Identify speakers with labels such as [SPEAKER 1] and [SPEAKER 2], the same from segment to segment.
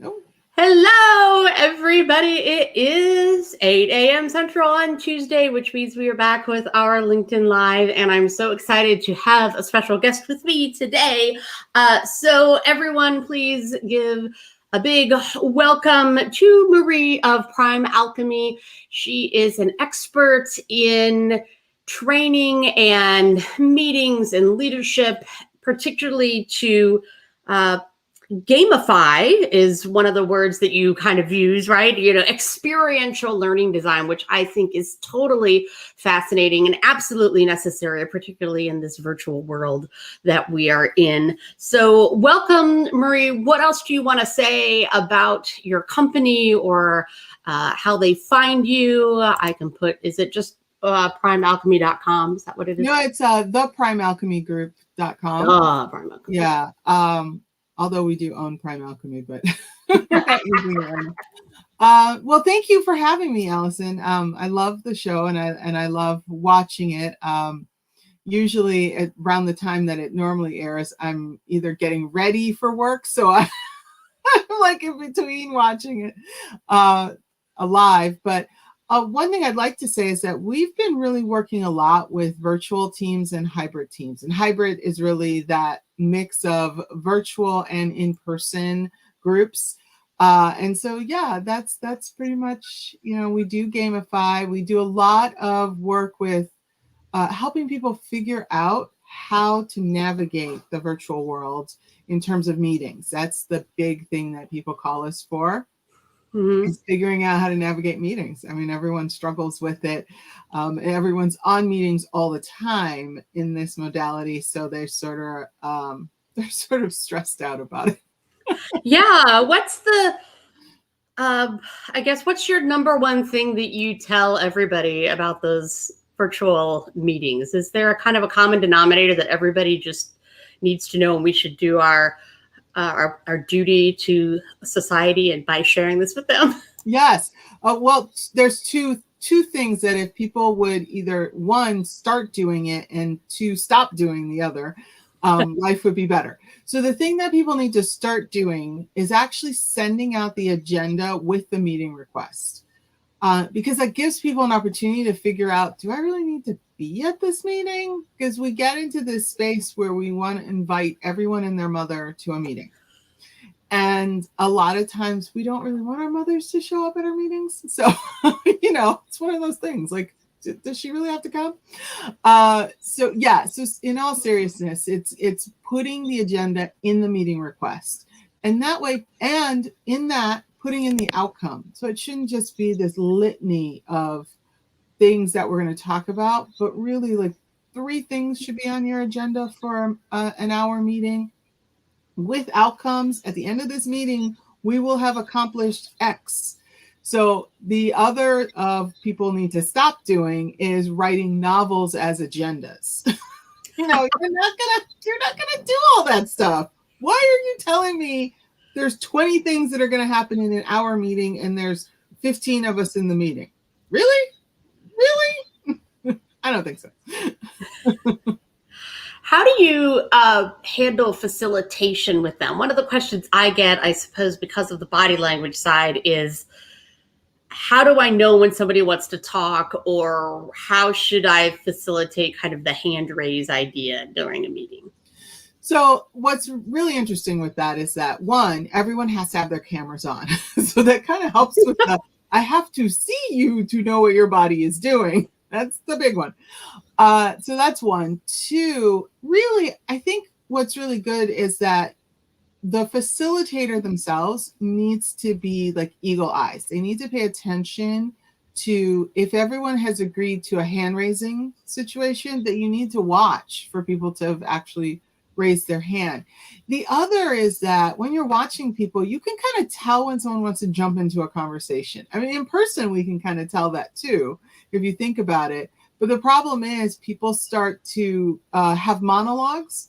[SPEAKER 1] Oh.
[SPEAKER 2] Hello, everybody. It is 8 a.m. Central on Tuesday, which means we are back with our LinkedIn Live, and I'm so excited to have a special guest with me today. So everyone, please give a big welcome to Marie of Prime Alchemy. She is an expert in training and meetings and leadership, particularly to gamify is one of the words that you kind of use, right? Experiential learning design, which I think is totally fascinating and absolutely necessary, particularly in this virtual world that we are in. So welcome, Marie. What else do you want to say about your company or how they find you? I can put, is it just primealchemy.com? Is that what it is?
[SPEAKER 1] No, it's theprimealchemygroup.com.
[SPEAKER 2] Prime Alchemy.
[SPEAKER 1] Yeah. Although we do own Prime Alchemy, but we're not using it right now. Well, thank you for having me, Allison. I love the show and I love watching it. Usually around the time that it normally airs, I'm either getting ready for work, so I'm like in between watching it live. But one thing I'd like to say is that we've been really working a lot with virtual teams and hybrid teams. And hybrid is really that mix of virtual and in-person groups. And so, yeah, that's pretty much, we do gamify. We do a lot of work with helping people figure out how to navigate the virtual world in terms of meetings. That's the big thing that people call us for. Mm-hmm. Is figuring out how to navigate meetings. I mean, everyone struggles with it. Everyone's on meetings all the time in this modality, so they're sort of stressed out about it.
[SPEAKER 2] Yeah. What's the I guess what's your number one thing that you tell everybody about those virtual meetings? Is there a kind of a common denominator that everybody just needs to know, and we should do our duty to society and by sharing this with them?
[SPEAKER 1] Yes. Well, there's two things that if people would either one, start doing it, and two, stop doing the other, life would be better. So the thing that people need to start doing is actually sending out the agenda with the meeting request. Because that gives people an opportunity to figure out, do I really need to be at this meeting? Because we get into this space where we want to invite everyone and their mother to a meeting. And a lot of times we don't really want our mothers to show up at our meetings. So, it's one of those things like, does she really have to come? So in all seriousness, it's putting the agenda in the meeting request. And that way, and in that, putting in the outcome. So it shouldn't just be this litany of things that we're going to talk about, but really like 3 things should be on your agenda for an hour meeting with outcomes. At the end of this meeting, we will have accomplished X. So the other people need to stop doing is writing novels as agendas. You're not gonna do all that stuff. Why are you telling me there's 20 things that are going to happen in an hour meeting and there's 15 of us in the meeting? Really? I don't think so.
[SPEAKER 2] How do you handle facilitation with them? One of the questions I get, I suppose, because of the body language side is, how do I know when somebody wants to talk, or how should I facilitate kind of the hand raise idea during a meeting?
[SPEAKER 1] So what's really interesting with that is that, one, everyone has to have their cameras on. So that kind of helps with I have to see you to know what your body is doing. That's the big one. So that's one. Two, really, I think what's really good is that the facilitator themselves needs to be like eagle eyes. They need to pay attention to, if everyone has agreed to a hand raising situation, that you need to watch for people to have actually raise their hand. The other is that when you're watching people, you can kind of tell when someone wants to jump into a conversation. I mean, in person, we can kind of tell that too, if you think about it. But the problem is people start to have monologues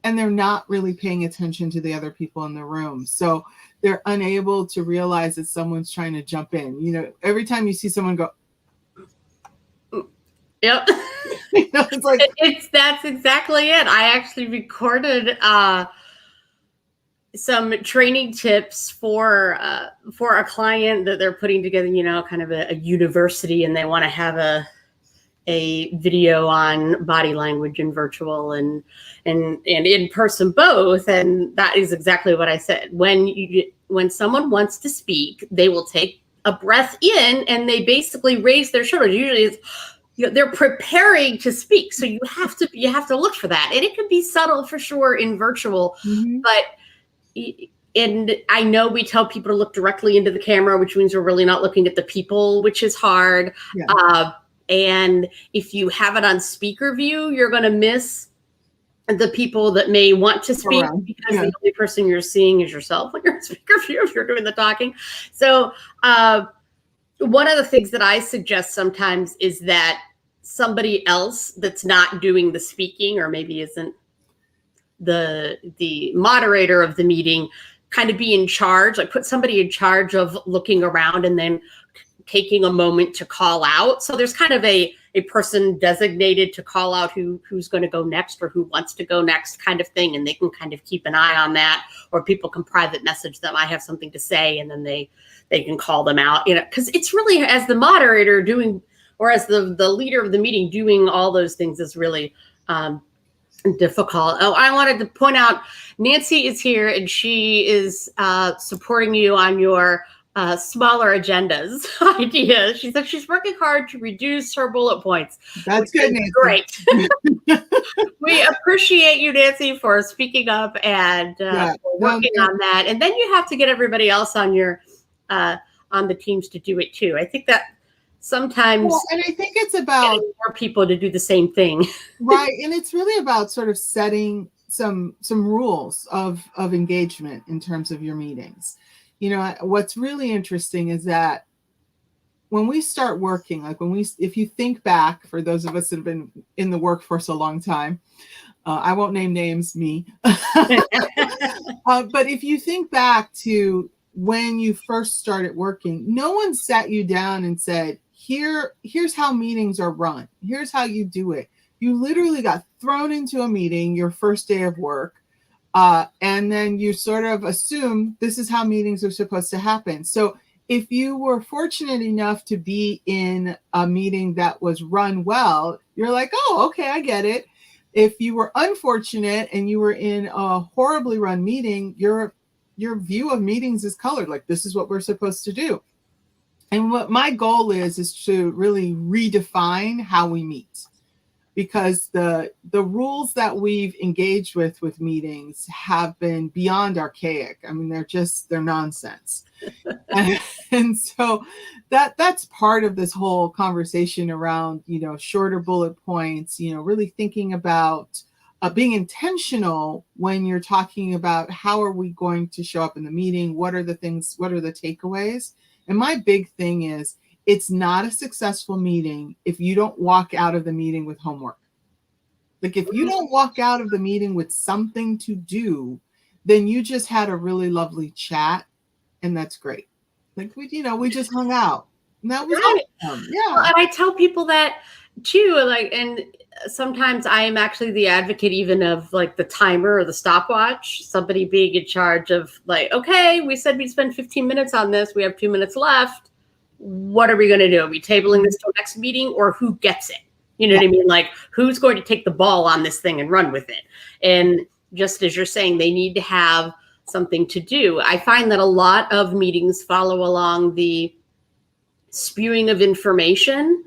[SPEAKER 1] and they're not really paying attention to the other people in the room. So they're unable to realize that someone's trying to jump in. Every time you see someone go,
[SPEAKER 2] yep. It's like that's exactly it. I actually recorded some training tips for a client that they're putting together, kind of a university, and they want to have a video on body language and virtual and in person both. And that is exactly what I said. When someone wants to speak, they will take a breath in and they basically raise their shoulders. Usually it's, they're preparing to speak. So you have to look for that. And it can be subtle for sure in virtual, but and I know we tell people to look directly into the camera, which means we're really not looking at the people, which is hard. Yeah. And if you have it on speaker view, you're going to miss the people that may want to speak because the only person you're seeing is yourself when you're in speaker view, if you're doing the talking. So one of the things that I suggest sometimes is that somebody else that's not doing the speaking, or maybe isn't the moderator of the meeting, kind of be in charge, like put somebody in charge of looking around and then taking a moment to call out. So there's kind of a person designated to call out who's going to go next or who wants to go next kind of thing. And they can kind of keep an eye on that, or people can private message them, I have something to say, and then they can call them out, because it's really, as the moderator doing, or as the leader of the meeting doing all those things is really difficult. Oh, I wanted to point out, Nancy is here and she is supporting you on your smaller agendas idea. She said she's working hard to reduce her bullet points.
[SPEAKER 1] That's good, Nancy.
[SPEAKER 2] Great. We appreciate you, Nancy, for speaking up and working on that. And then you have to get everybody else on your on the teams to do it too. I think that sometimes,
[SPEAKER 1] and I think it's about
[SPEAKER 2] more people to do the same thing.
[SPEAKER 1] Right. And it's really about sort of setting some rules of engagement in terms of your meetings. What's really interesting is that when we start working, like if you think back, for those of us that have been in the workforce a long time, I won't name names, me, but if you think back to when you first started working, no one sat you down and said, here's how meetings are run. Here's how you do it. You literally got thrown into a meeting your first day of work. And then you sort of assume this is how meetings are supposed to happen. So if you were fortunate enough to be in a meeting that was run well, you're like, oh, okay, I get it. If you were unfortunate and you were in a horribly run meeting, your view of meetings is colored. Like, this is what we're supposed to do. And what my goal is to really redefine how we meet. Because the rules that we've engaged with meetings have been beyond archaic. I mean, they're nonsense. and so that's part of this whole conversation around, shorter bullet points, really thinking about being intentional when you're talking about how are we going to show up in the meeting? What are the takeaways? And my big thing is, it's not a successful meeting if you don't walk out of the meeting with homework. Like, if you don't walk out of the meeting with something to do, then you just had a really lovely chat, and that's great. Like, we just hung out. And that was awesome. Yeah.
[SPEAKER 2] Well, and I tell people that too, and sometimes I am actually the advocate even of like the timer or the stopwatch, somebody being in charge of like, okay, we said we'd spend 15 minutes on this. We have 2 minutes left. What are we going to do? Are we tabling this till next meeting, or who gets it? You know what I mean? Like, who's going to take the ball on this thing and run with it? And just as you're saying, they need to have something to do. I find that a lot of meetings follow along the spewing of information.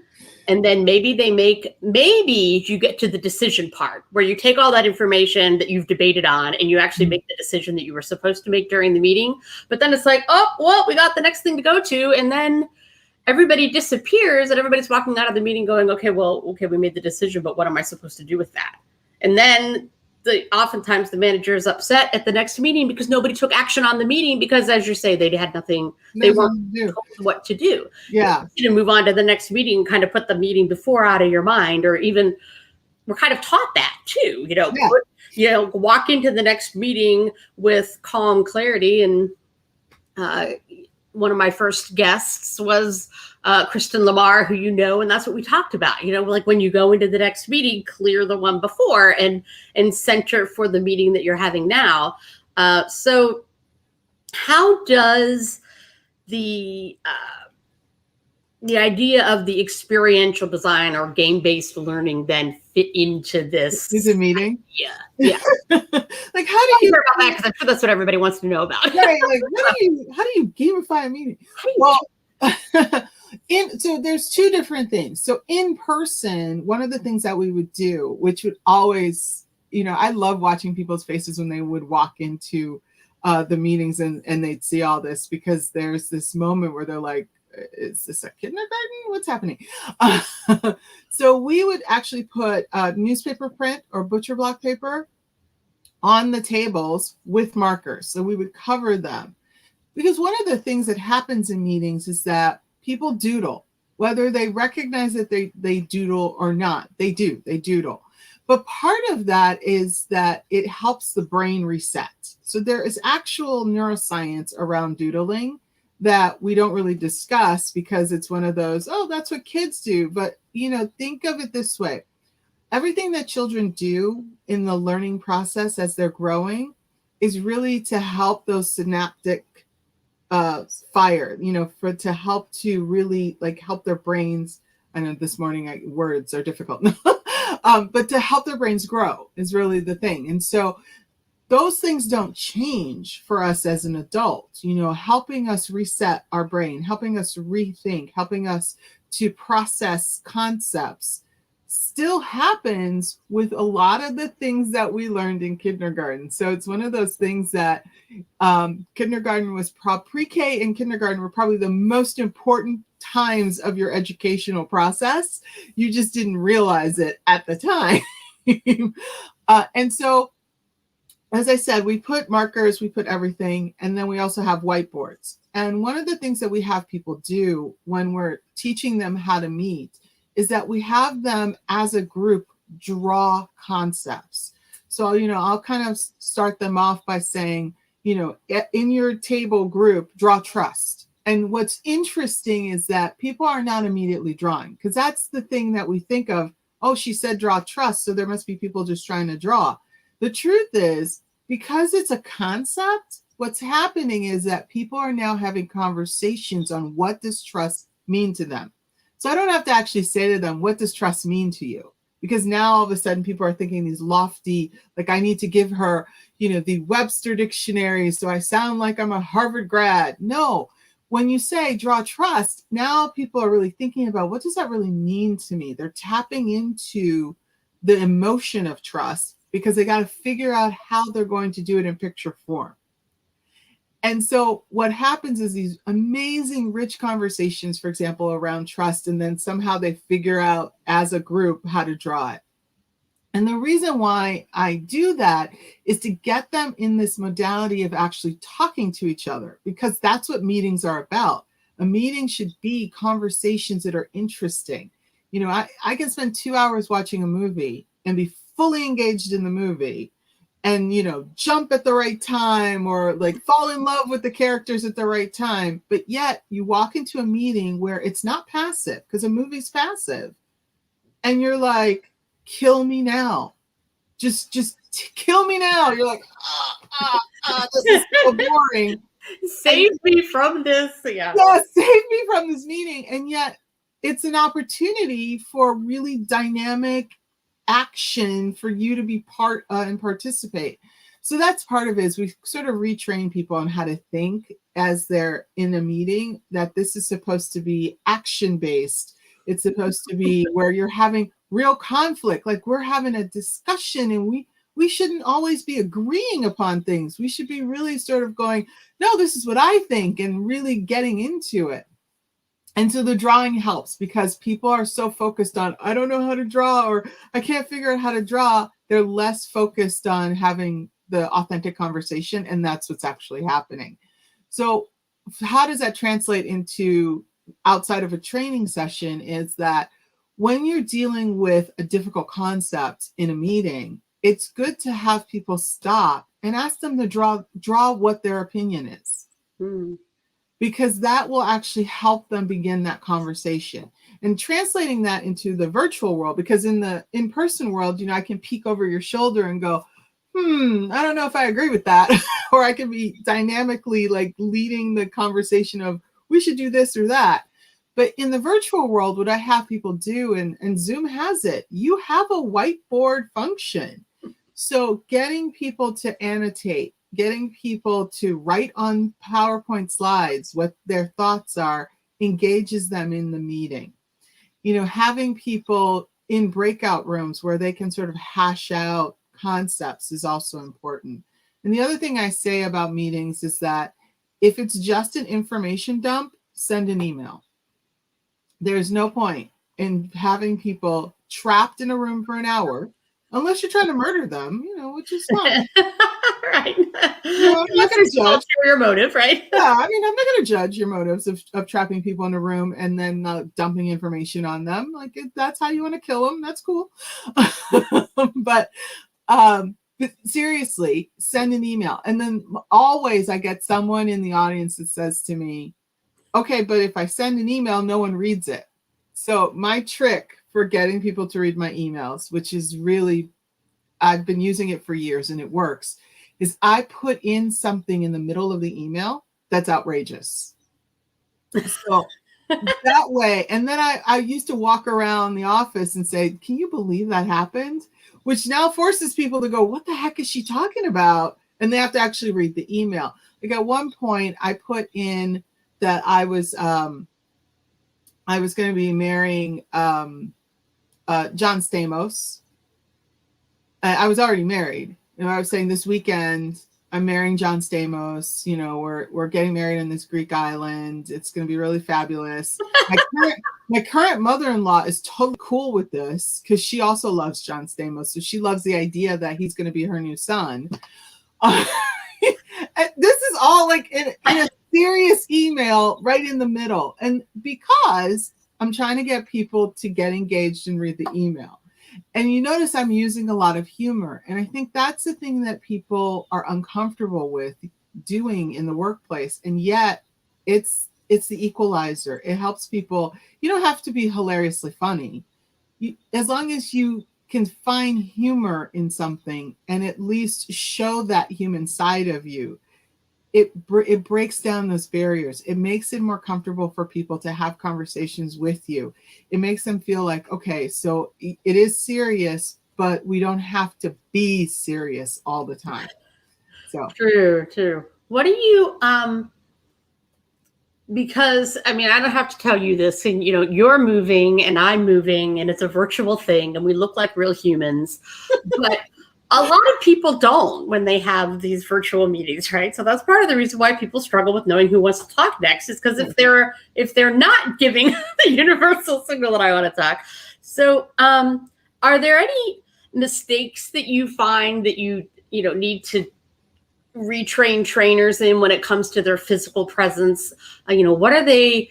[SPEAKER 2] And then maybe you get to the decision part where you take all that information that you've debated on and you actually make the decision that you were supposed to make during the meeting. But then it's like, oh, well, we got the next thing to go to. And then everybody disappears and everybody's walking out of the meeting going, okay, we made the decision, but what am I supposed to do with that? And then oftentimes the manager is upset at the next meeting because nobody took action on the meeting because, as you say, they had nothing, they weren't told what to do.
[SPEAKER 1] Yeah.
[SPEAKER 2] You to move on to the next meeting, kind of put the meeting before out of your mind, or even we're kind of taught that too, walk into the next meeting with calm clarity. And one of my first guests was Kristen Lamar, who and that's what we talked about. Like when you go into the next meeting, clear the one before and center for the meeting that you're having now. So how does the idea of the experiential design or game-based learning then fit into this
[SPEAKER 1] Is a meeting?
[SPEAKER 2] idea? Yeah.
[SPEAKER 1] Like, how do you
[SPEAKER 2] hear about that? Because I'm sure that's what everybody wants to know about.
[SPEAKER 1] Right, like how do you gamify a meeting? Well, so there's two different things. So in person, one of the things that we would do, which would always, I love watching people's faces when they would walk into the meetings and they'd see all this, because there's this moment where they're like, is this a kindergarten? What's happening? So we would actually put newspaper print or butcher block paper on the tables with markers. So we would cover them. Because one of the things that happens in meetings is that people doodle, whether they recognize that they doodle or not. They doodle. But part of that is that it helps the brain reset. So there is actual neuroscience around doodling that we don't really discuss, because it's one of those, oh, that's what kids do. But, think of it this way. Everything that children do in the learning process as they're growing is really to help those synaptic fire, to help to really help their brains. I know this morning words are difficult, but to help their brains grow is really the thing. And so those things don't change for us as an adult, helping us reset our brain, helping us rethink, helping us to process concepts still happens with a lot of the things that we learned in kindergarten. So it's one of those things that kindergarten was pre-K and kindergarten were probably the most important times of your educational process. You just didn't realize it at the time. And so, as I said, we put markers, we put everything, and then we also have whiteboards. And one of the things that we have people do when we're teaching them how to meet is that we have them as a group draw concepts. So, I'll kind of start them off by saying, in your table group, draw trust. And what's interesting is that people are not immediately drawing, because that's the thing that we think of. Oh, she said draw trust, so there must be people just trying to draw. The truth is, because it's a concept, what's happening is that people are now having conversations on what does trust mean to them. So I don't have to actually say to them, what does trust mean to you? Because now all of a sudden people are thinking these lofty, like I need to give her, the Webster dictionary so I sound like I'm a Harvard grad. No, when you say draw trust, now people are really thinking about, what does that really mean to me? They're tapping into the emotion of trust, because they got to figure out how they're going to do it in picture form. And so what happens is these amazing, rich conversations, for example, around trust, and then somehow they figure out as a group how to draw it. And the reason why I do that is to get them in this modality of actually talking to each other, because that's what meetings are about. A meeting should be conversations that are interesting. I can spend 2 hours watching a movie and be fully engaged in the movie, and jump at the right time, or fall in love with the characters at the right time. But yet you walk into a meeting where it's not passive, because a movie's passive, and you're like, kill me now, just kill me now. You're like, this is so boring.
[SPEAKER 2] Save me from this. Yeah,
[SPEAKER 1] save me from this meeting. And yet it's an opportunity for really dynamic action for you to be part and participate. So that's part of it, is we sort of retrain people on how to think as they're in a meeting, that this is supposed to be action based. It's supposed to be where you're having real conflict, like we're having a discussion, and we shouldn't always be agreeing upon things. We should be really sort of going, no, this is what I think, and really getting into it. And so the drawing helps, because people are so focused on, I don't know how to draw, or I can't figure out how to draw. They're less focused on having the authentic conversation, and that's what's actually happening. So how does that translate into outside of a training session? Is that when you're dealing with a difficult concept in a meeting, it's good to have people stop and ask them to draw what their opinion is. Because that will actually help them begin that conversation. And translating that into the virtual world, because in the in-person world, I can peek over your shoulder and go, I don't know if I agree with that. Or I could be dynamically like leading the conversation of we should do this or that. But in the virtual world, what I have people do, and Zoom has it, you have a whiteboard function. So getting people to annotate, getting people to write on PowerPoint slides what their thoughts are, engages them in the meeting. Having people in breakout rooms where they can sort of hash out concepts is also important. And the other thing I say about meetings is that if it's just an information dump, send an email. There's no point in having people trapped in a room for an hour, unless you're trying to murder them, which is fine.
[SPEAKER 2] Right.
[SPEAKER 1] I'm not going to judge
[SPEAKER 2] your motive, right?
[SPEAKER 1] Yeah, I mean, I'm not going to judge your motives of trapping people in a room and then dumping information on them. Like, if that's how you want to kill them, that's cool. But seriously, send an email. And then always I get someone in the audience that says to me, okay, but if I send an email, no one reads it. So my trick for getting people to read my emails, which is really, I've been using it for years and it works, is I put in something in the middle of the email that's outrageous. So that way, and then I used to walk around the office and say, can you believe that happened? Which now forces people to go, what the heck is she talking about? And they have to actually read the email. Like at one point I put in that I was going to be marrying John Stamos. I was already married. I was saying this weekend I'm marrying John Stamos. We're getting married on this Greek island. It's going to be really fabulous. My current mother-in-law is totally cool with this because she also loves John Stamos. So she loves the idea that he's going to be her new son. This is all like in a serious email right in the middle. And because I'm trying to get people to get engaged and read the email. And you notice I'm using a lot of humor. And I think that's the thing that people are uncomfortable with doing in the workplace. And yet it's the equalizer. It helps people. You don't have to be hilariously funny. As long as you can find humor in something and at least show that human side of you, it breaks down those barriers. It makes it more comfortable for people to have conversations with you. It makes them feel like, okay, so it is serious, but we don't have to be serious all the time. So
[SPEAKER 2] True. What do you because I mean, I don't have to tell you this, and you're moving and I'm moving and it's a virtual thing and we look like real humans, but a lot of people don't when they have these virtual meetings, right? So that's part of the reason why people struggle with knowing who wants to talk next, is because if they're not giving the universal signal that I want to talk. So are there any mistakes that you find that you need to retrain trainers in when it comes to their physical presence? What are they,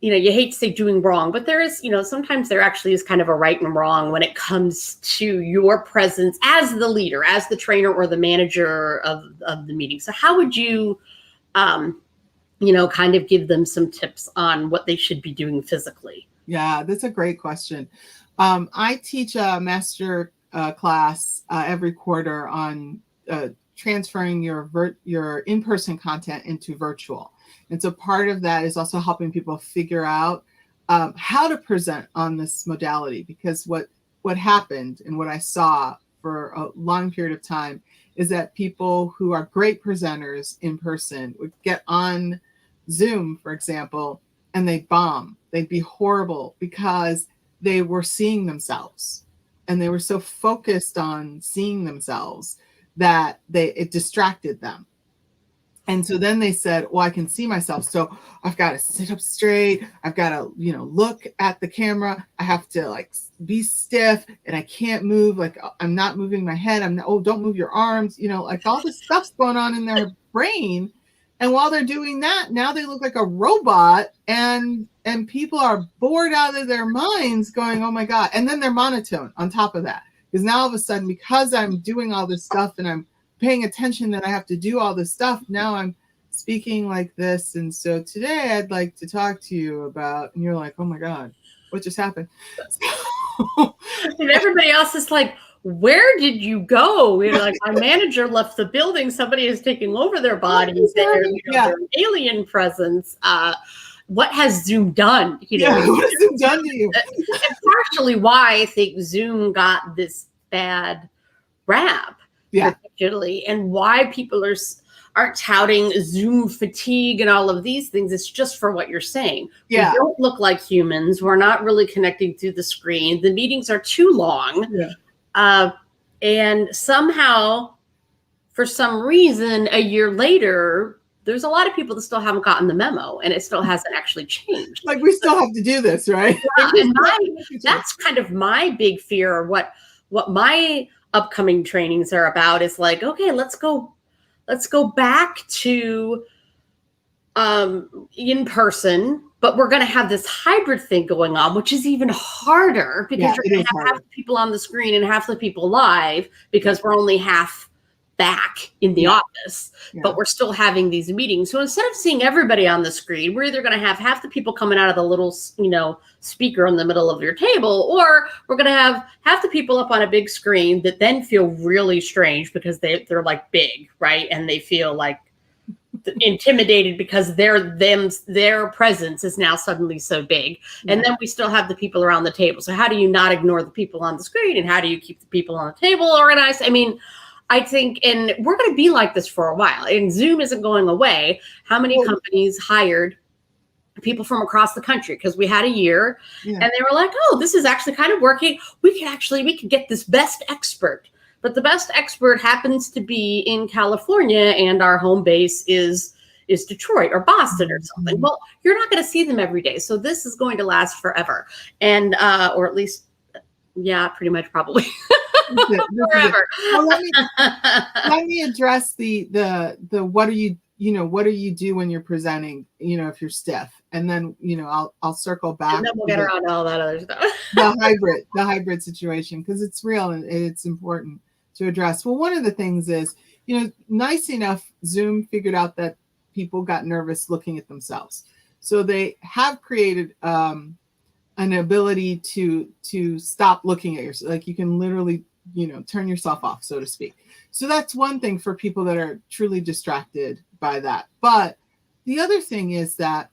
[SPEAKER 2] you hate to say doing wrong, but there is, sometimes there actually is kind of a right and wrong when it comes to your presence as the leader, as the trainer or the manager of the meeting. So how would you, kind of give them some tips on what they should be doing physically?
[SPEAKER 1] Yeah, that's a great question. I teach a master class every quarter on transferring your in-person content into virtual. And so part of that is also helping people figure out how to present on this modality, because what happened and what I saw for a long period of time is that people who are great presenters in person would get on Zoom, for example, and they'd bomb. They'd be horrible because they were seeing themselves and they were so focused on seeing themselves that it distracted them. And so then they said, well, I can see myself, so I've got to sit up straight. I've got to, look at the camera. I have to be stiff and I can't move. Like I'm not moving my head. Don't move your arms, like all this stuff's going on in their brain. And while they're doing that, now they look like a robot and people are bored out of their minds going, oh my God. And then they're monotone on top of that. Because now all of a sudden, because I'm doing all this stuff and I'm paying attention that I have to do all this stuff, now I'm speaking like this. And so today I'd like to talk to you about, and you're like, oh my God, what just happened?
[SPEAKER 2] And everybody else is like, where did you go? You know, like my manager left the building. Somebody is taking over their bodies. They're, they're an alien presence. What has Zoom done?
[SPEAKER 1] What has Zoom done to you?
[SPEAKER 2] And partially why I think Zoom got this bad rap, particularly, and why people are touting Zoom fatigue and all of these things. It's just for what you're saying. We don't look like humans. We're not really connecting through the screen. The meetings are too long. And somehow, for some reason, a year later, there's a lot of people that still haven't gotten the memo, and it still hasn't actually changed.
[SPEAKER 1] Like, we still have to do this, right?
[SPEAKER 2] And that's kind of my big fear. What my upcoming trainings are about is like, okay, let's go back to in person, but we're going to have this hybrid thing going on, which is even harder because you're going to have half the people on the screen and half the people live because we're only half back in the office, but we're still having these meetings. So instead of seeing everybody on the screen, we're either going to have half the people coming out of the little, speaker in the middle of your table, or we're going to have half the people up on a big screen that then feel really strange because they're like big, right? And they feel like intimidated because their presence is now suddenly so big. And then we still have the people around the table. So how do you not ignore the people on the screen, and how do you keep the people on the table organized? I mean, I think, and we're going to be like this for a while, and Zoom isn't going away. How many companies hired people from across the country because we had a year and they were like, oh, this is actually kind of working. We could get this best expert. But the best expert happens to be in California, and our home base is Detroit or Boston or something. Well, you're not going to see them every day. So this is going to last forever. And, or at least, pretty much probably forever.
[SPEAKER 1] Well, let me address the what do you do when you're presenting, if you're stiff, and then, I'll circle back.
[SPEAKER 2] And then we'll get around to all that other stuff.
[SPEAKER 1] the hybrid situation, because it's real and it's important to address. Well, one of the things is, nice enough, Zoom figured out that people got nervous looking at themselves. So they have created an ability to stop looking at yourself. Like, you can literally, turn yourself off, so to speak. So that's one thing for people that are truly distracted by that. But the other thing is that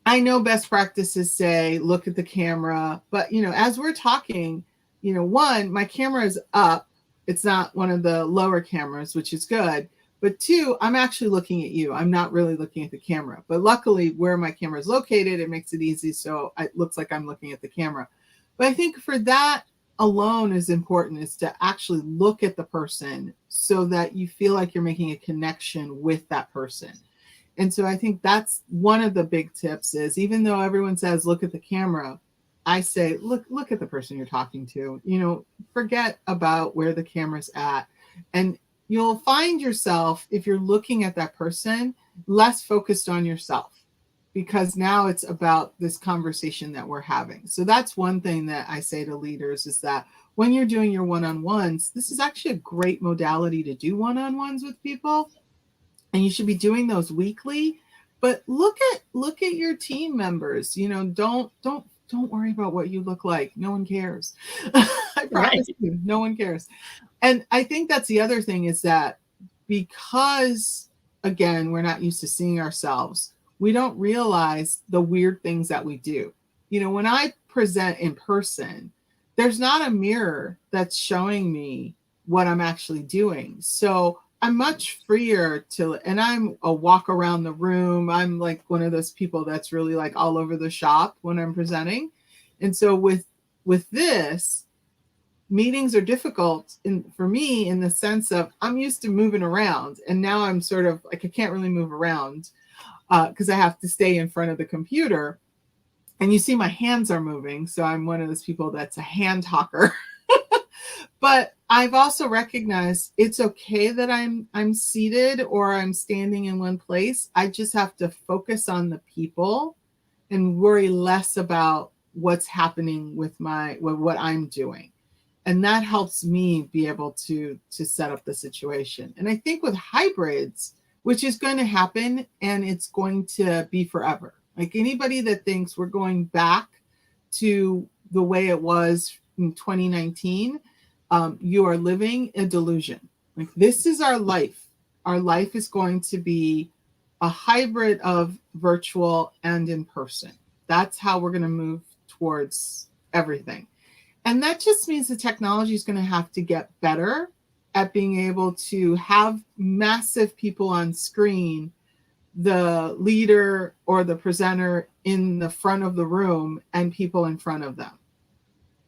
[SPEAKER 1] I know best practices say, look at the camera, but, as we're talking, one, my camera is up. It's not one of the lower cameras, which is good. But two, I'm actually looking at you. I'm not really looking at the camera. But luckily, where my camera is located, it makes it easy. So it looks like I'm looking at the camera. But I think for that alone is important, is to actually look at the person so that you feel like you're making a connection with that person. And so I think that's one of the big tips is, even though everyone says, look at the camera, I say, look at the person you're talking to, forget about where the camera's at. And you'll find yourself, if you're looking at that person, less focused on yourself, because now it's about this conversation that we're having. So that's one thing that I say to leaders, is that when you're doing your one-on-ones, this is actually a great modality to do one-on-ones with people. And you should be doing those weekly. But look at your team members. Don't worry about what you look like. No one cares. I promise you, no one cares. And I think that's the other thing, is that because, again, we're not used to seeing ourselves, we don't realize the weird things that we do. When I present in person, there's not a mirror that's showing me what I'm actually doing. So I'm much freer and I'm a walk around the room. I'm like one of those people that's really like all over the shop when I'm presenting. And so with this, meetings are difficult for me in the sense of I'm used to moving around, and now I'm sort of like, I can't really move around because I have to stay in front of the computer. And you see my hands are moving. So I'm one of those people that's a hand talker. But I've also recognized it's okay that I'm seated or I'm standing in one place. I just have to focus on the people and worry less about what's happening with what I'm doing. And that helps me be able to set up the situation. And I think with hybrids, which is going to happen, and it's going to be forever. Like, anybody that thinks we're going back to the way it was in 2019, you are living a delusion. Like, this is our life. Our life is going to be a hybrid of virtual and in person. That's how we're going to move towards everything. And that just means the technology is going to have to get better at being able to have massive people on screen, the leader or the presenter in the front of the room and people in front of them.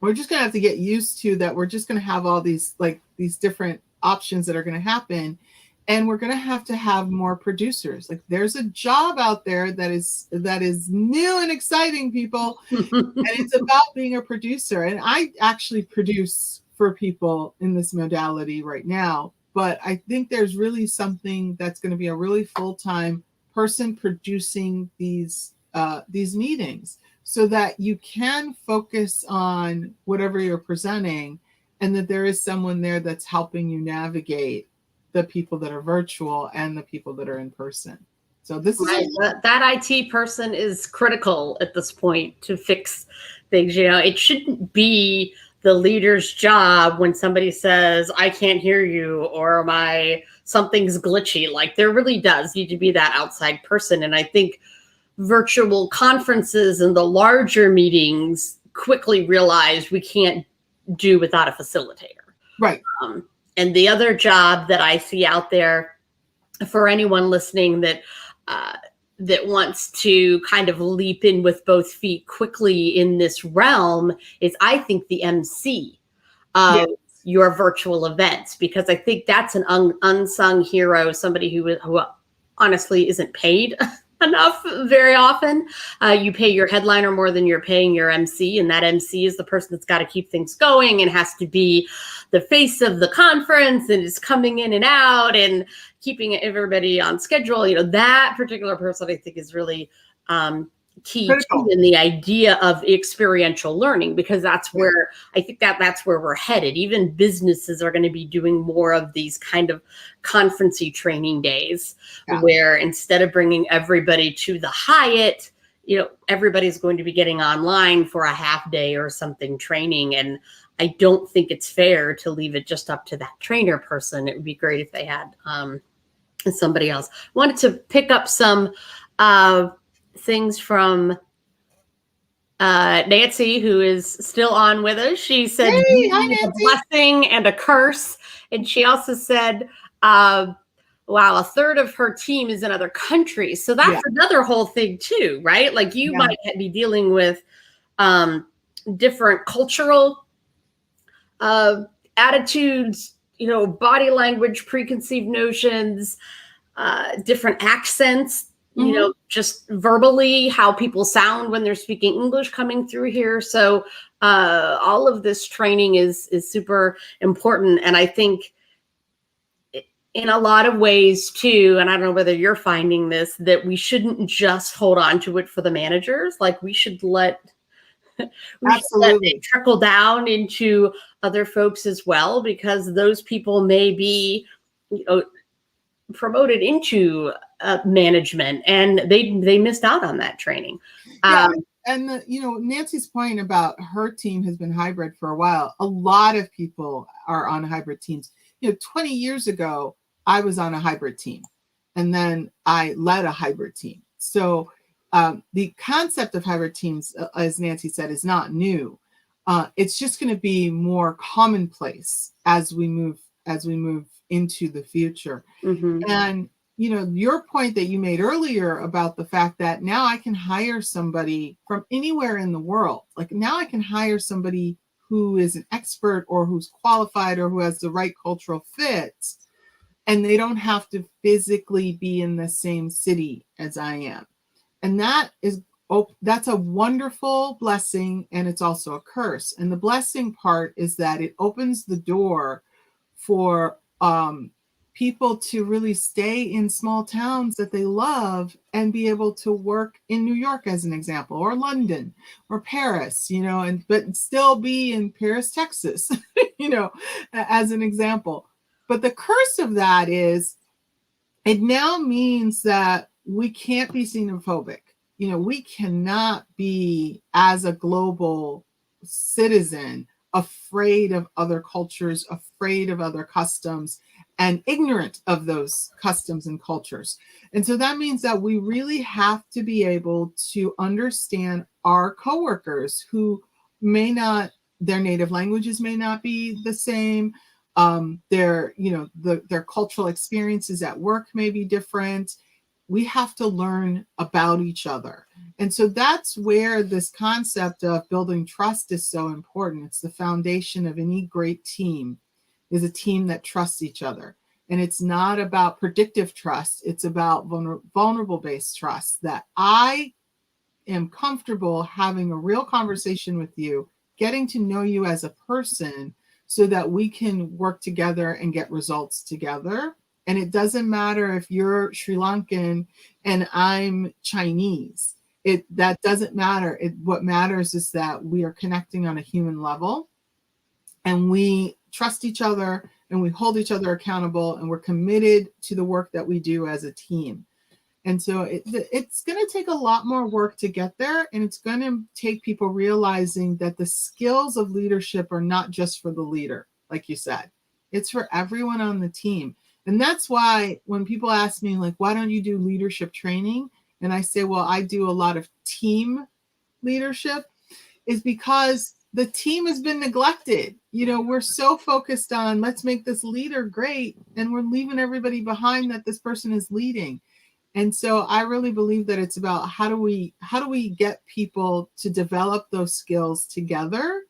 [SPEAKER 1] We're just going to have to get used to that. We're just going to have all these different options that are going to happen. And we're going to have more producers. Like, there's a job out there that is new and exciting, people. And it's about being a producer. And I actually produce for people in this modality right now. But I think there's really something that's going to be a really full-time person producing these meetings, so that you can focus on whatever you're presenting, and that there is someone there that's helping you navigate the people that are virtual and the people that are in person. So this is
[SPEAKER 2] that IT person is critical at this point to fix things. It shouldn't be the leader's job when somebody says, I can't hear you, or something's glitchy. Like, there really does need to be that outside person. And I think virtual conferences and the larger meetings quickly realized we can't do without a facilitator.
[SPEAKER 1] Right.
[SPEAKER 2] And the other job that I see out there for anyone listening that wants to kind of leap in with both feet quickly in this realm is, I think, the MC of your virtual events, because I think that's an unsung hero, somebody who honestly isn't paid enough very often. You pay your headliner more than you're paying your MC, and that MC is the person that's got to keep things going and has to be the face of the conference and is coming in and out and keeping everybody on schedule. That particular person, I think, is really key in the idea of experiential learning, because that's where I think that's where we're headed. Even businesses are going to be doing more of these kind of conferencey training days, where instead of bringing everybody to the Hyatt, everybody's going to be getting online for a half day or something training. And I don't think it's fair to leave it just up to that trainer person. It would be great if they had somebody else. Wanted to pick up some things from Nancy, who is still on with us. She said,
[SPEAKER 1] hey, hi,
[SPEAKER 2] a blessing and a curse. And she also said, wow, a third of her team is in other countries. So that's another whole thing too, right? Like, you might be dealing with different cultural attitudes, body language, preconceived notions, different accents, just verbally, how people sound when they're speaking English coming through here. So all of this training is super important. And I think in a lot of ways too, and I don't know whether you're finding this, that we shouldn't just hold on to it for the managers. Like, we should let it trickle down into other folks as well, because those people may be promoted into management, and they missed out on that training.
[SPEAKER 1] And Nancy's point about her team has been hybrid for a while. A lot of people are on hybrid teams. 20 years ago, I was on a hybrid team, and then I led a hybrid team. So the concept of hybrid teams, as Nancy said, is not new. It's just going to be more commonplace as we move into the future. And your point that you made earlier about the fact that now I can hire somebody from anywhere in the world. Like, now I can hire somebody who is an expert, or who's qualified, or who has the right cultural fit, and they don't have to physically be in the same city as I am. And that's a wonderful blessing, and it's also a curse. And the blessing part is that it opens the door for people to really stay in small towns that they love and be able to work in New York, as an example, or London or Paris, but still be in Paris, Texas, as an example. But the curse of that is, it now means that we can't be xenophobic. We cannot be, as a global citizen, afraid of other cultures, afraid of other customs, and ignorant of those customs and cultures. And so that means that we really have to be able to understand our coworkers who may not, their native languages may not be the same. Their, their cultural experiences at work may be different. We have to learn about each other. And so that's where this concept of building trust is so important. It's the foundation of any great team, is a team that trusts each other. And it's not about predictive trust. It's about vulnerable based trust, that I am comfortable having a real conversation with you, getting to know you as a person so that we can work together and get results together. And it doesn't matter if you're Sri Lankan and I'm Chinese. That doesn't matter. What matters is that we are connecting on a human level, and we trust each other, and we hold each other accountable, and we're committed to the work that we do as a team. And so it's going to take a lot more work to get there. And it's going to take people realizing that the skills of leadership are not just for the leader, like you said. It's for everyone on the team. And that's why when people ask me, like, why don't you do leadership training? And I say, well, I do a lot of team leadership, is because the team has been neglected. We're so focused on let's make this leader great, and we're leaving everybody behind that this person is leading. And so I really believe that it's about how do we get people to develop those skills together?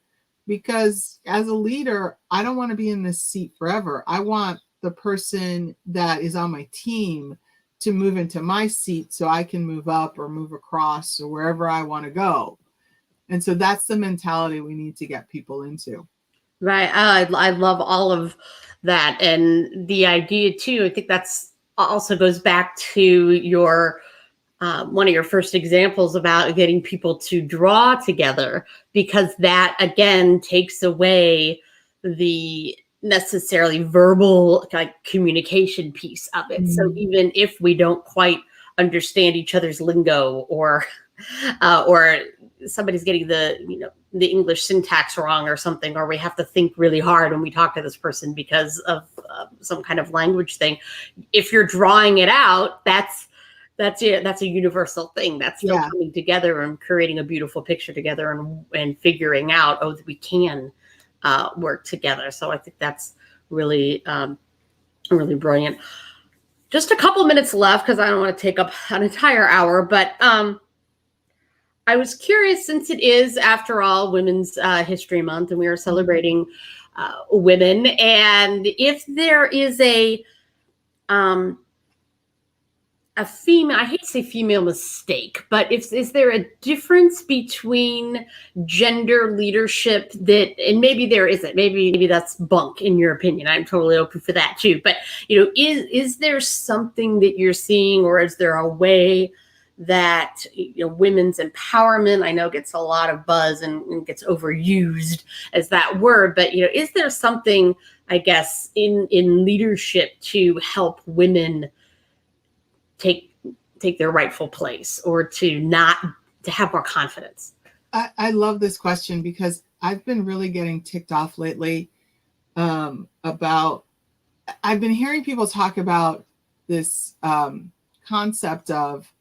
[SPEAKER 1] Because as a leader, I don't want to be in this seat forever. I want the person that is on my team to move into my seat so I can move up or move across or wherever I want to go. And so that's the mentality we need to get people into.
[SPEAKER 2] Right. I love all of that. And the idea too, I think that's also goes back to your one of your first examples about getting people to draw together, because that again takes away the necessarily verbal communication piece of it. So even if we don't quite understand each other's lingo, or somebody's getting the English syntax wrong or something, or we have to think really hard when we talk to this person because of some kind of language thing, if you're drawing it out, that's a universal thing. That's still coming together and creating a beautiful picture together, and figuring out, that we can work together. So I think that's really, really brilliant. Just a couple minutes left, because I don't want to take up an entire hour, but I was curious, since it is, after all, Women's History Month, and we are celebrating women, and if there is a female, I hate to say female mistake, but is there a difference between gender leadership and maybe there isn't, maybe that's bunk in your opinion. I'm totally open for that too. But, is there something that you're seeing, or is there a way that women's empowerment, I know, gets a lot of buzz and gets overused as that word, but is there something, I guess, in leadership to help women take their rightful place, or to have more confidence?
[SPEAKER 1] I love this question, because I've been really getting ticked off lately about, I've been hearing people talk about this concept of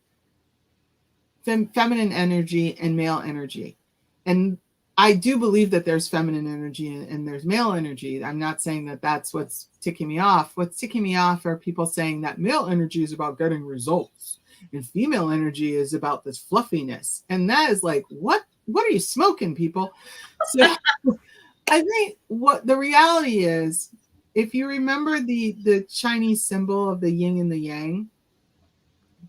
[SPEAKER 1] feminine energy and male energy. And I do believe that there's feminine energy and there's male energy. I'm not saying that that's what's ticking me off. What's ticking me off are people saying that male energy is about getting results and female energy is about this fluffiness. And that is like, what are you smoking, people? So I think what the reality is, if you remember the Chinese symbol of the yin and the yang,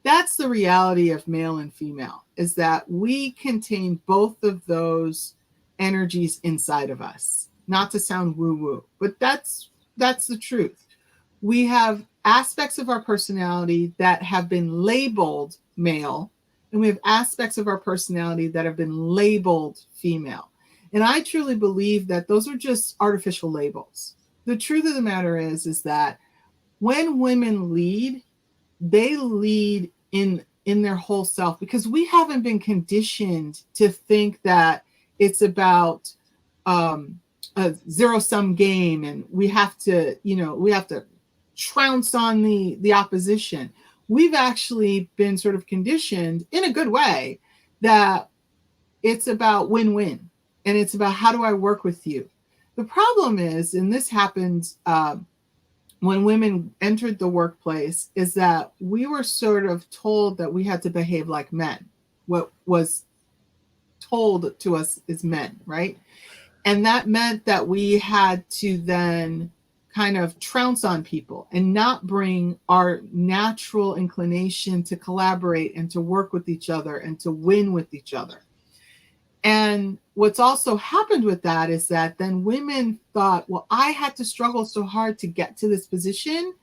[SPEAKER 1] that's the reality of male and female, is that we contain both of those energies inside of us. Not to sound woo-woo, but that's the truth. We have aspects of our personality that have been labeled male, and we have aspects of our personality that have been labeled female. And I truly believe that those are just artificial labels. The truth of the matter is that when women lead, they lead in their whole self, because we haven't been conditioned to think that it's about a zero-sum game, and we have to trounce on the opposition. We've actually been sort of conditioned in a good way that it's about win-win, and it's about how do I work with you. The problem is, and this happened when women entered the workplace, is that we were sort of told that we had to behave like men. What was told to us as men, right? And that meant that we had to then kind of trounce on people and not bring our natural inclination to collaborate and to work with each other and to win with each other. And what's also happened with that is that then women thought, well, I had to struggle so hard to get to this position.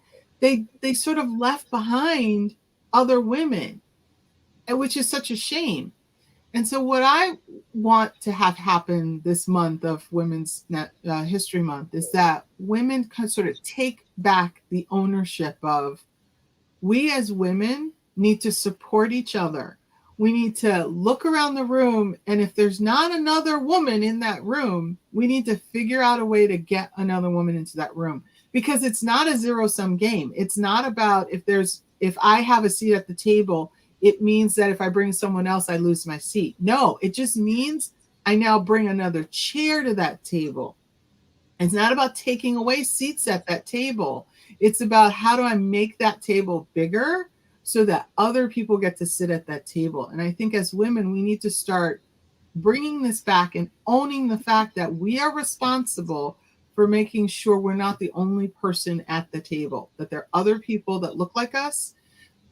[SPEAKER 1] They sort of left behind other women, which is such a shame. And so what I want to have happen this month of Women's History Month is that women can sort of take back the ownership of, we as women need to support each other. We need to look around the room, and if there's not another woman in that room, we need to figure out a way to get another woman into that room, because it's not a zero-sum game. It's not about if I have a seat at the table, it means that if I bring someone else, I lose my seat. No, it just means I now bring another chair to that table. It's not about taking away seats at that table. It's about how do I make that table bigger so that other people get to sit at that table. And I think as women, we need to start bringing this back and owning the fact that we are responsible for making sure we're not the only person at the table, that there are other people that look like us,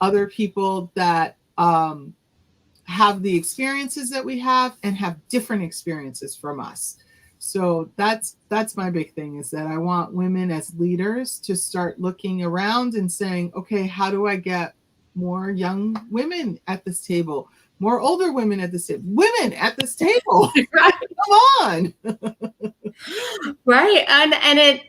[SPEAKER 1] other people that have the experiences that we have and have different experiences from us. So that's my big thing, is that I want women as leaders to start looking around and saying, okay, how do I get more young women at this table, more older women at this table, women at this table? Right. Come on.
[SPEAKER 2] Right. And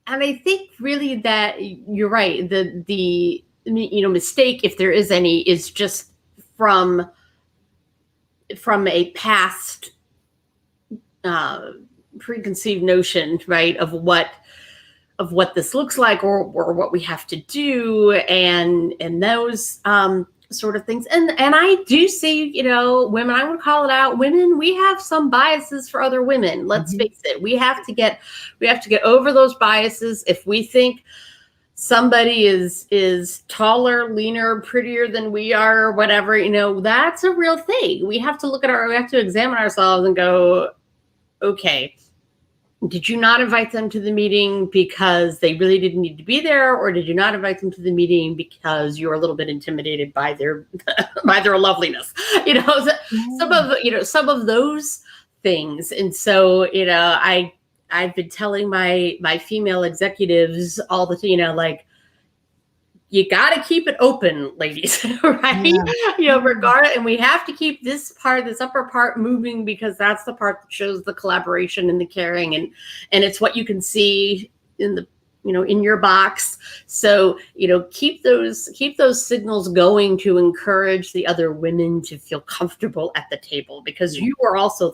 [SPEAKER 2] I think really that you're right. The mistake, if there is any, is just from a past preconceived notion, right, of what this looks like, or what we have to do, and those sort of things. And I do see, women, I would call it out, women, we have some biases for other women. Let's face it. We have to get over those biases. If we think somebody is taller, leaner, prettier than we are, or whatever, that's a real thing. We have to examine ourselves and go, okay, did you not invite them to the meeting because they really didn't need to be there? Or did you not invite them to the meeting because you were a little bit intimidated by their loveliness? Some of those things. And so, I've been telling my female executives all the time, like, you got to keep it open, ladies, right? Yeah. Regardless, and we have to keep this upper part moving, because that's the part that shows the collaboration and the caring, and it's what you can see in the, in your box. So, keep those signals going to encourage the other women to feel comfortable at the table, because you are also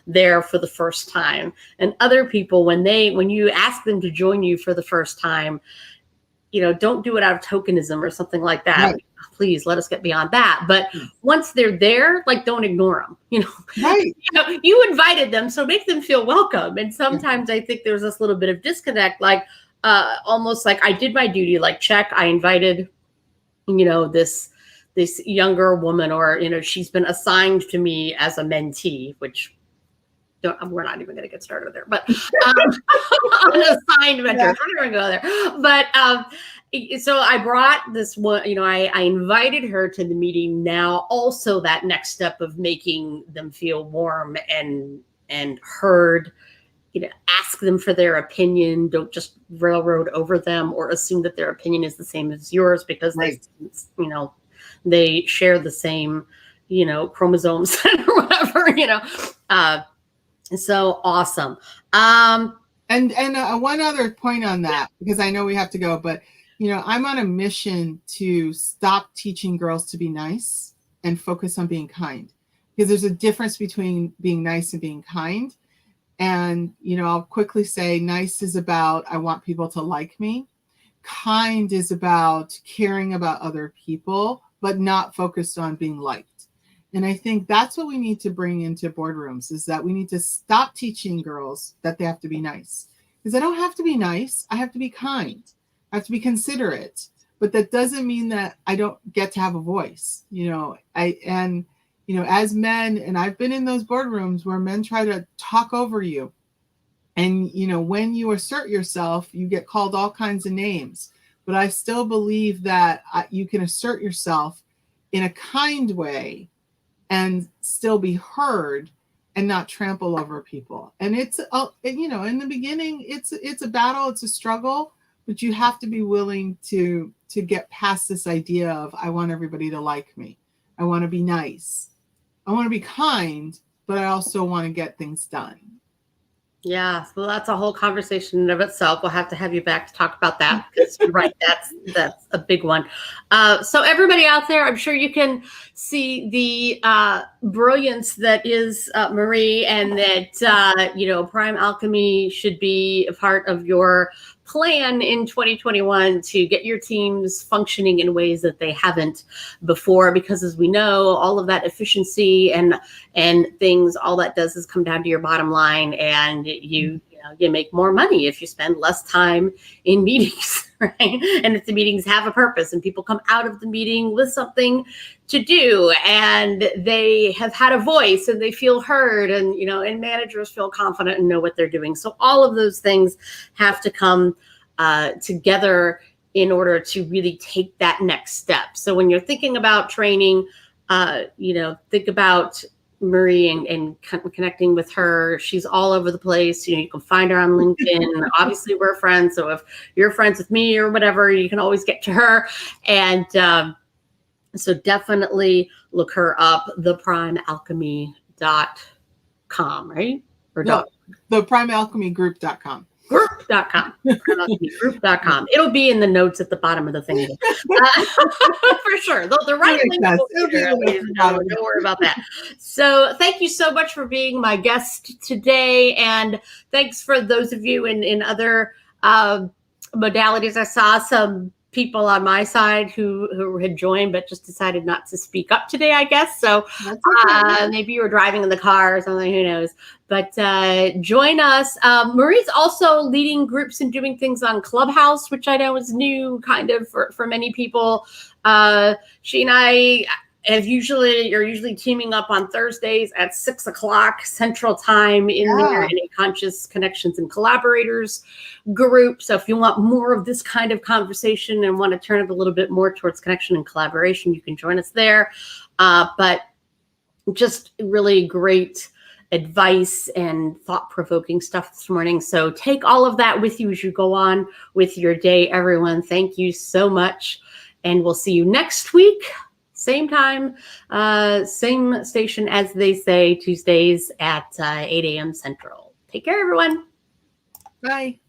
[SPEAKER 2] there for the first time. And other people, when you ask them to join you for the first time, don't do it out of tokenism or something like that. Right. Please let us get beyond that. But once they're there, like, don't ignore them.
[SPEAKER 1] Right.
[SPEAKER 2] You invited them, so make them feel welcome. And sometimes I think there's this little bit of disconnect, like almost like I did my duty, like, check, I invited, this younger woman, or, she's been assigned to me as a mentee, which we're not even going to get started there, but an assigned mentor. Yeah. I'm not going to go there. But so I brought this one, I invited her to the meeting. Now, also that next step of making them feel warm and heard, ask them for their opinion. Don't just railroad over them or assume that their opinion is the same as yours, because right. They share the same, chromosomes or whatever, So awesome. And
[SPEAKER 1] one other point on that, because I know we have to go, but I'm on a mission to stop teaching girls to be nice and focus on being kind, because there's a difference between being nice and being kind. And, I'll quickly say nice is about, I want people to like me. Kind is about caring about other people, but not focused on being liked. And I think that's what we need to bring into boardrooms, is that we need to stop teaching girls that they have to be nice. Because I don't have to be nice. I have to be kind. I have to be considerate. But that doesn't mean that I don't get to have a voice. As men, and I've been in those boardrooms where men try to talk over you. And, when you assert yourself, you get called all kinds of names. But I still believe that you can assert yourself in a kind way and still be heard and not trample over people. And it's, in the beginning, it's a battle, it's a struggle, but you have to be willing to get past this idea of, I want everybody to like me. I want to be nice. I want to be kind, but I also want to get things done.
[SPEAKER 2] Yeah, well, that's a whole conversation in of itself. We'll have to have you back to talk about that, because you're right, that's a big one. So everybody out there, I'm sure you can see the brilliance that is Marie, and that Prime Alchemy should be a part of your plan in 2021 to get your teams functioning in ways that they haven't before, because as we know, all of that efficiency and things, all that does is come down to your bottom line, and you make more money if you spend less time in meetings, right? And if the meetings have a purpose and people come out of the meeting with something to do, and they have had a voice and they feel heard, and and managers feel confident and know what they're doing. So all of those things have to come together in order to really take that next step. So when you're thinking about training, think about Marie and connecting with her. She's all over the place. You can find her on LinkedIn. Obviously, we're friends. So if you're friends with me or whatever, you can always get to her. And so definitely look her up, theprimealchemy.com, right? Or
[SPEAKER 1] no, theprimealchemygroup.com.
[SPEAKER 2] Group.com. Group.com. It'll be in the notes at the bottom of the thing. For sure. The right link. Don't worry about that. So thank you so much for being my guest today. And thanks for those of you in other modalities. I saw some people on my side who had joined but just decided not to speak up today, I guess. So maybe you were driving in the car or something, who knows. But join us. Marie's also leading groups and doing things on Clubhouse, which I know is new kind of for many people. She and I are usually teaming up on Thursdays at 6:00 Central Time there in a Conscious Connections and Collaborators group. So if you want more of this kind of conversation and want to turn it a little bit more towards connection and collaboration, you can join us there. But just really great advice and thought-provoking stuff this morning. So take all of that with you as you go on with your day, everyone. Thank you so much. And we'll see you next week. Same time, same station, as they say, Tuesdays at 8 a.m. Central. Take care, everyone.
[SPEAKER 1] Bye.